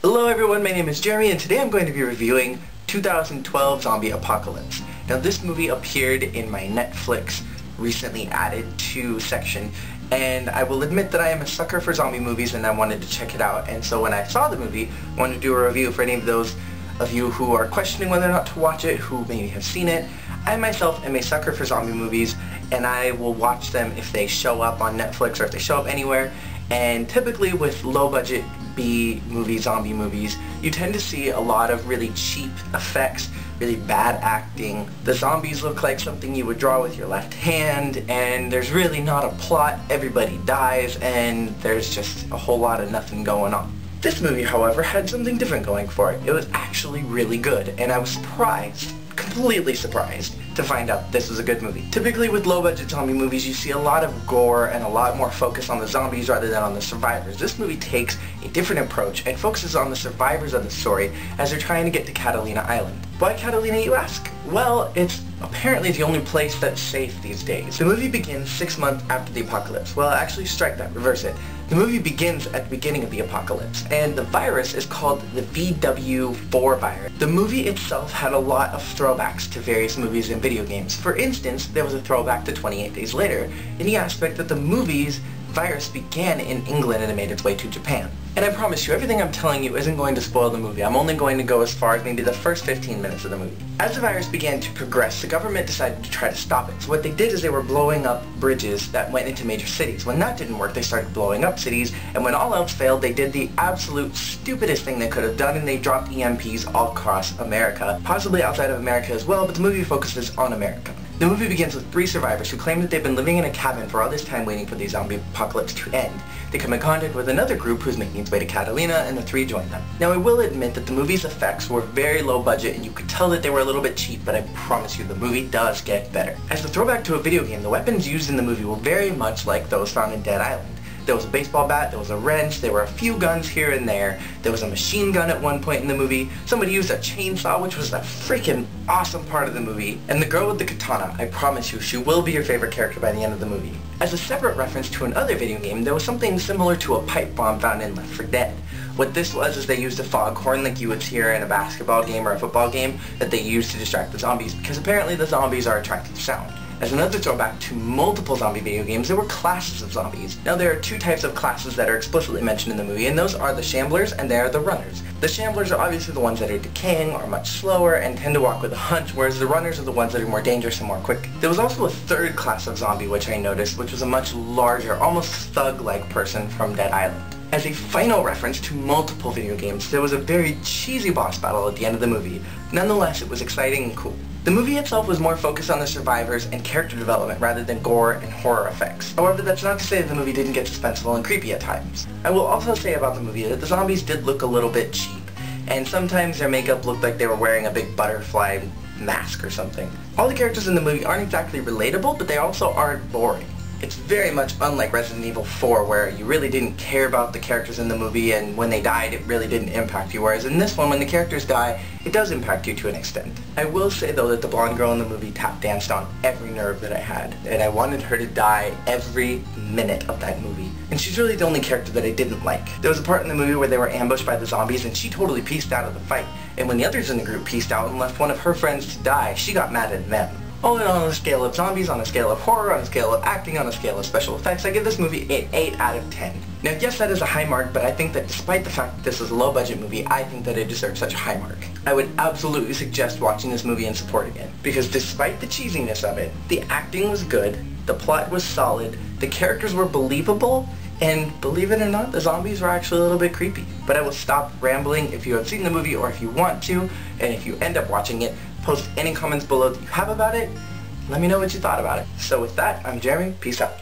Hello everyone, my name is Jeremy and today I'm going to be reviewing 2012 Zombie Apocalypse. Now this movie appeared in my Netflix recently added to section, and I will admit that I am a sucker for zombie movies and I wanted to check it out, and so when I saw the movie I wanted to do a review for any of those of you who are questioning whether or not to watch it, who maybe have seen it. I myself am a sucker for zombie movies and I will watch them if they show up on Netflix or if they show up anywhere. And typically with low budget B-movie zombie movies, you tend to see a lot of really cheap effects, really bad acting. The zombies look like something you would draw with your left hand, and there's really not a plot, everybody dies, and there's just a whole lot of nothing going on. This movie, however, had something different going for it. It was actually really good, and I was surprised, completely surprised, to find out this was a good movie. Typically with low-budget zombie movies you see a lot of gore and a lot more focus on the zombies rather than on the survivors. This movie takes a different approach and focuses on the survivors of the story as they're trying to get to Catalina Island. Why Catalina, you ask? Well, it's apparently the only place that's safe these days. The movie begins 6 months after the apocalypse. Well, actually strike that, reverse it. The movie begins at the beginning of the apocalypse, and the virus is called the VW4 virus. The movie itself had a lot of throwbacks to various movies and video games. For instance, there was a throwback to 28 Days Later, in the aspect that the movie's virus began in England and it made its way to Japan. And I promise you, everything I'm telling you isn't going to spoil the movie. I'm only going to go as far as maybe the first 15 minutes of the movie. As the virus began to progress, the government decided to try to stop it. So what they did is they were blowing up bridges that went into major cities. When that didn't work, they started blowing up cities, and when all else failed, they did the absolute stupidest thing they could have done, and they dropped EMPs all across America, possibly outside of America as well, but the movie focuses on America. The movie begins with 3 survivors who claim that they've been living in a cabin for all this time waiting for the zombie apocalypse to end. They come in contact with another group who's making its way to Catalina, and the 3 join them. Now I will admit that the movie's effects were very low budget and you could tell that they were a little bit cheap, but I promise you the movie does get better. As a throwback to a video game, the weapons used in the movie were very much like those found in Dead Island. There was a baseball bat, there was a wrench, there were a few guns here and there was a machine gun at one point in the movie, somebody used a chainsaw, which was a freaking awesome part of the movie, and the girl with the katana, I promise you, she will be your favorite character by the end of the movie. As a separate reference to another video game, there was something similar to a pipe bomb found in Left 4 Dead. What this was is they used a foghorn like you would hear in a basketball game or a football game that they used to distract the zombies, because apparently the zombies are attracted to sound. As another throwback to multiple zombie video games, there were classes of zombies. Now there are 2 types of classes that are explicitly mentioned in the movie, and those are the shamblers and they are the runners. The shamblers are obviously the ones that are decaying, are much slower, and tend to walk with a hunch, whereas the runners are the ones that are more dangerous and more quick. There was also a 3rd class of zombie which I noticed, which was a much larger, almost thug-like person from Dead Island. As a final reference to multiple video games, there was a very cheesy boss battle at the end of the movie. Nonetheless, it was exciting and cool. The movie itself was more focused on the survivors and character development rather than gore and horror effects. However, that's not to say that the movie didn't get suspenseful and creepy at times. I will also say about the movie that the zombies did look a little bit cheap, and sometimes their makeup looked like they were wearing a big butterfly mask or something. All the characters in the movie aren't exactly relatable, but they also aren't boring. It's very much unlike Resident Evil 4, where you really didn't care about the characters in the movie, and when they died it really didn't impact you, whereas in this one, when the characters die, it does impact you to an extent. I will say though that the blonde girl in the movie tap danced on every nerve that I had, and I wanted her to die every minute of that movie. And she's really the only character that I didn't like. There was a part in the movie where they were ambushed by the zombies and she totally pieced out of the fight, and when the others in the group pieced out and left one of her friends to die, she got mad at them. All in all, on a scale of zombies, on a scale of horror, on a scale of acting, on a scale of special effects, I give this movie an 8 out of 10. Now yes, that is a high mark, but I think that despite the fact that this is a low budget movie, I think that it deserves such a high mark. I would absolutely suggest watching this movie and supporting it, because despite the cheesiness of it, the acting was good, the plot was solid, the characters were believable, and believe it or not, the zombies were actually a little bit creepy. But I will stop rambling. If you have seen the movie or if you want to, and if you end up watching it, post any comments below that you have about it. Let me know what you thought about it. So with that, I'm Jeremy. Peace out.